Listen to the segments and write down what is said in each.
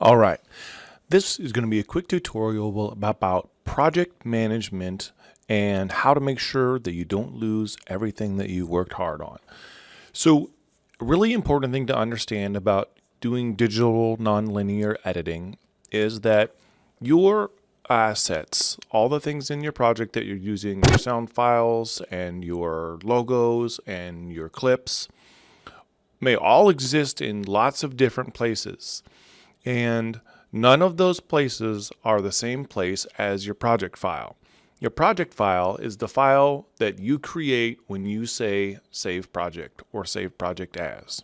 All right, this is going to be a quick tutorial about project management and how to make sure that you don't lose everything that you've worked hard on. So, a really important thing to understand about doing digital nonlinear editing is that your assets, all the things in your project that you're using, your sound files and your logos and your clips, may all exist in lots of different places. And none of those places are the same place as your project file. Your project file is the file that you create when you say save project or save project as.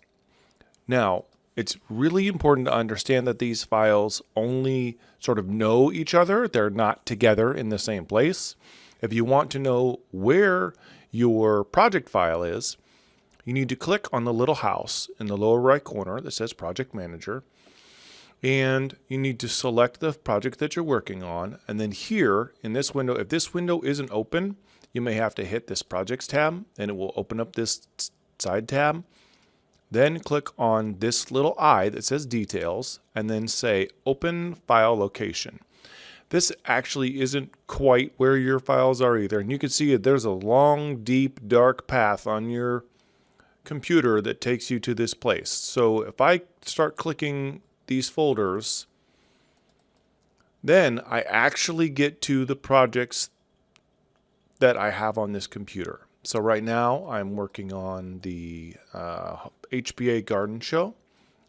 Now, it's really important to understand that these files only sort of know each other. They're not together in the same place. If you want to know where your project file is, you need to click on the little house in the lower right corner that says Project Manager. And you need to select the project that you're working on. And then here in this window, if this window isn't open, you may have to hit this Projects tab and it will open up this side tab. Then click on this little I that says Details and then say Open File Location. This actually isn't quite where your files are either. And you can see there's a long, deep, dark path on your computer that takes you to this place. So if I start clicking these folders, then I actually get to the projects that I have on this computer. So right now I'm working on the HBA Garden Show.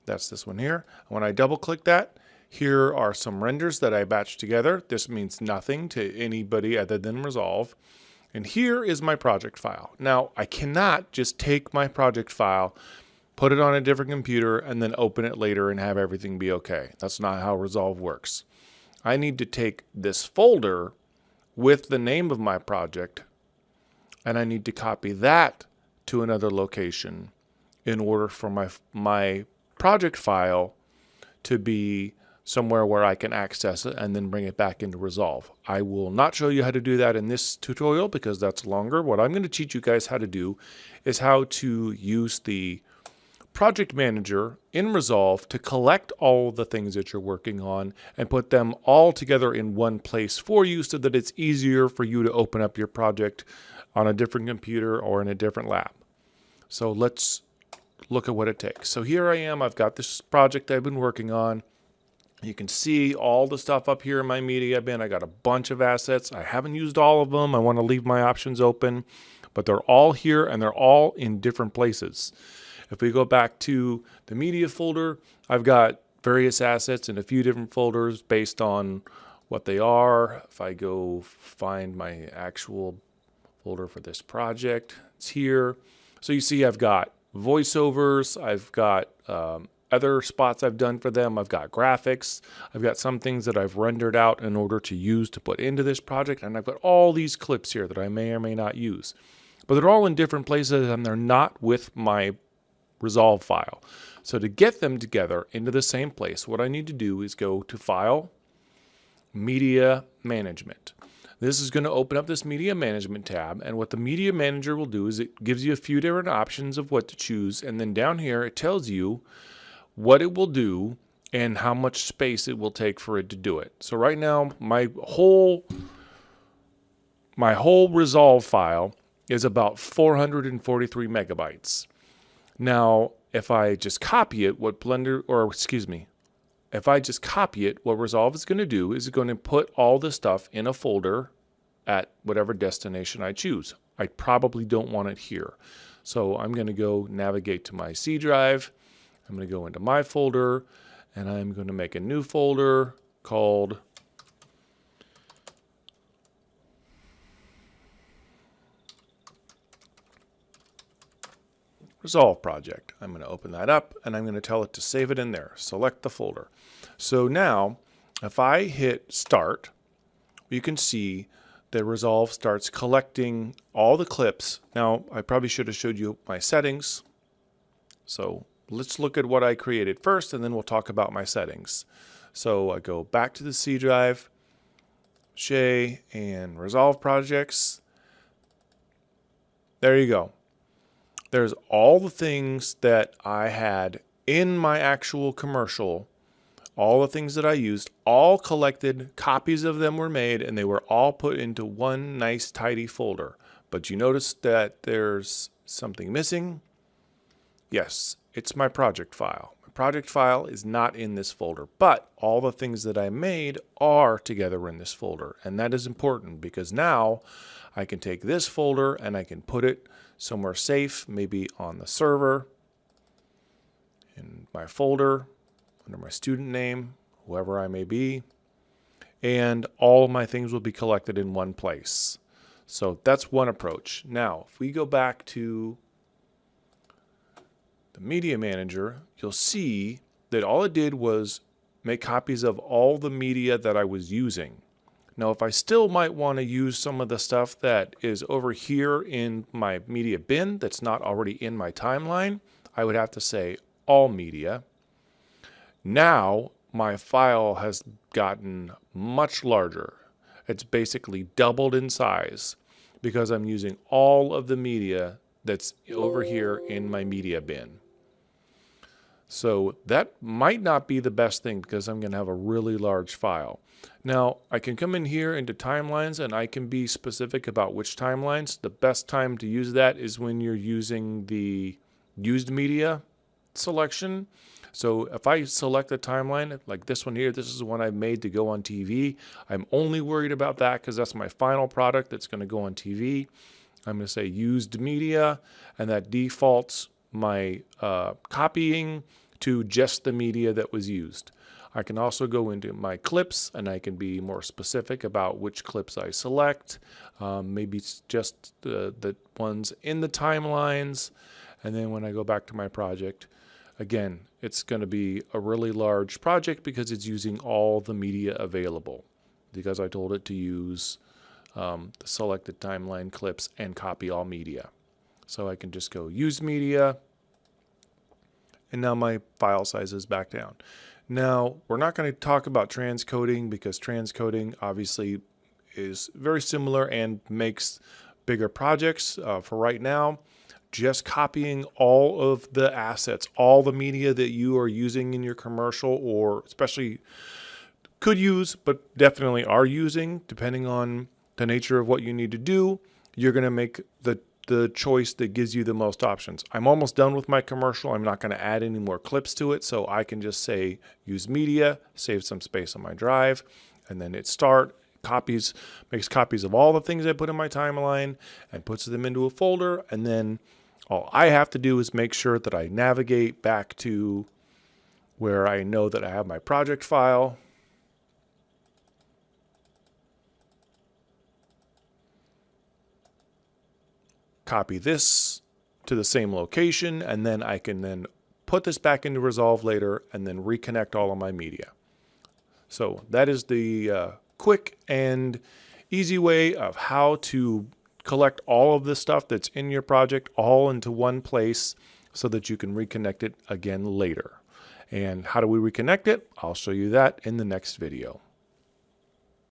That's this one here. When I double click that, here are some renders that I batched together. This means nothing to anybody other than Resolve. And here is my project file. Now I cannot just take my project file, put it on a different computer, and then open it later and have everything be okay. That's not how Resolve works. I need to take this folder with the name of my project, and I need to copy that to another location in order for my project file to be somewhere where I can access it and then bring it back into Resolve. I will not show you how to do that in this tutorial because that's longer. What I'm going to teach you guys how to do is how to use the Project Manager in Resolve to collect all the things that you're working on and put them all together in one place for you so that it's easier for you to open up your project on a different computer or in a different lab. So let's look at what it takes. So here I am. I've got this project I've been working on. You can see all the stuff up here in my media bin. I got a bunch of assets. I haven't used all of them. I want to leave my options open, but they're all here and they're all in different places. If we go back to the media folder, I've got various assets in a few different folders based on what they are. If I go find my actual folder for this project, it's here. So you see I've got voiceovers, I've got other spots I've done for them, I've got graphics, I've got some things that I've rendered out in order to use to put into this project, and I've got all these clips here that I may or may not use. But they're all in different places and they're not with my Resolve file. So to get them together into the same place, what I need to do is go to File, Media Management. This is going to open up this Media Management tab, and what the Media Manager will do is it gives you a few different options of what to choose, and then down here it tells you what it will do and how much space it will take for it to do it. So right now my whole Resolve file is about 443 megabytes. Now, if I just copy it, what Resolve is going to do is it's going to put all the stuff in a folder at whatever destination I choose. I probably don't want it here. So I'm going to go navigate to my C drive. I'm going to go into my folder, and I'm going to make a new folder called Resolve project. I'm going to open that up and I'm going to tell it to save it in there. Select the folder. So now if I hit start, you can see that Resolve starts collecting all the clips. Now I probably should have showed you my settings. So let's look at what I created first and then we'll talk about my settings. So I go back to the C drive, Shay, and Resolve projects. There you go. There's all the things that I had in my actual commercial all the things that I used, all collected, copies of them were made, and they were all put into one nice tidy folder. But you notice that there's something missing? Yes, it's my project file. My project file is not in this folder, but all the things that I made are together in this folder. And that is important because now I can take this folder and I can put it somewhere safe, maybe on the server, in my folder, under my student name, whoever I may be, and all of my things will be collected in one place. So that's one approach. Now, if we go back to the Media Manager, you'll see that all it did was make copies of all the media that I was using. Now, if I still might want to use some of the stuff that is over here in my media bin that's not already in my timeline, I would have to say all media. Now, my file has gotten much larger. It's basically doubled in size because I'm using all of the media that's over here in my media bin. So that might not be the best thing because I'm going to have a really large file. Now, I can come in here into timelines and I can be specific about which timelines. The best time to use that is when you're using the used media selection. So if I select a timeline like this one here, this is one I made to go on TV. I'm only worried about that because that's my final product that's going to go on TV. I'm going to say used media, and that defaults my copying to just the media that was used. I can also go into my clips and I can be more specific about which clips I select. Maybe it's just the ones in the timelines. And then when I go back to my project, again, it's going to be a really large project because it's using all the media available because I told it to use the selected timeline clips and copy all media. So I can just go use media, and now my file size is back down. Now, we're not going to talk about transcoding because transcoding obviously is very similar and makes bigger projects. For right now, just copying all of the assets, all the media that you are using in your commercial, or especially could use, but definitely are using, depending on the nature of what you need to do, you're going to make the choice that gives you the most options. I'm almost done with my commercial. I'm not going to add any more clips to it, so I can just say use media, save some space on my drive, and then hit start. Makes copies of all the things I put in my timeline and puts them into a folder, and then all I have to do is make sure that I navigate back to where I know that I have my project file. Copy this to the same location, and then I can then put this back into Resolve later and then reconnect all of my media. So that is the quick and easy way of how to collect all of the stuff that's in your project all into one place so that you can reconnect it again later. And how do we reconnect it? I'll show you that in the next video.